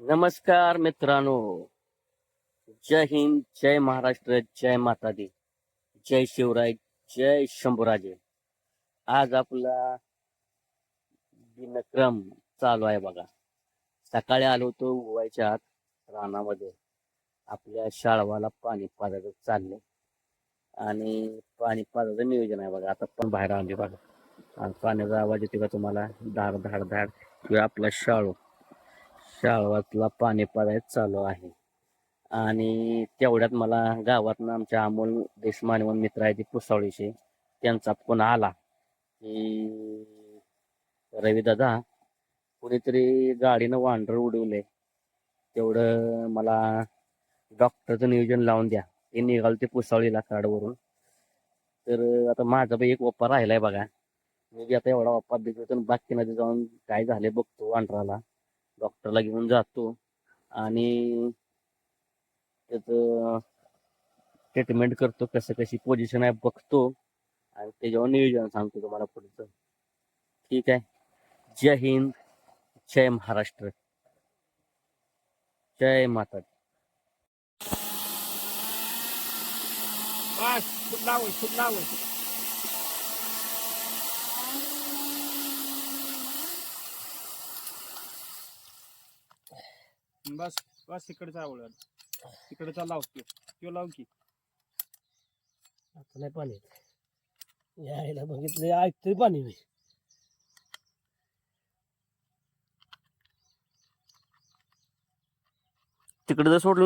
नमस्कार मित्रांनो. जय हिंद, जय महाराष्ट्र, जय माता दी, जय शिवराय, जय शंभूराजे. आज आपला दिनक्रम चालू आहे बघा. सकाळी आलो होतो गोव्याच्या आत रानामध्ये. आपल्या शाळवाला पाणी पाजायचं चाललंय आणि पाणी पाजायचं नियोजन आहे बघा. आता पण बाहेर आले बघा आणि पाण्याचा आवाज येतो का तुम्हाला? धाड धाड धाड. किंवा आपला शाळवातला पाणी पाजायचं चालू आहे. आणि तेवढ्यात मला गावातनं आमच्या अमोल देशमाने म्हणून मित्र आहे ते पुसावळीचे, त्यांचा फोन आला की रविदादा, कुणीतरी गाडीनं वांढर उडवले, तेवढं मला डॉक्टरचं नियोजन लावून द्या. ते निघाल ते पुसावळीला कार्डवरून. तर आता माझा बी एक ओप्पा राहिलाय बघा. मी बी आता एवढा ओप्पा बिघडतो बाकीमध्ये जाऊन काय झाले बघतो, वांढराला डॉक्टरला घेऊन जातो आणि त्याचं ट्रीटमेंट करतो, कसं कशी पोझिशन आहे बघतो आणि त्याच्यावर नियोजन सांगतो तुम्हाला पुढचं. ठीक आहे. जय हिंद, जय महाराष्ट्र, जय माता दी. बस खूप लावून खूप लावून बस बस इकडचा आवड तिकडचा लाव की तो लाव की आता नाही पाणी यायला बघितलं ऐकतोय पाणी मी. तिकडे जर सोडलं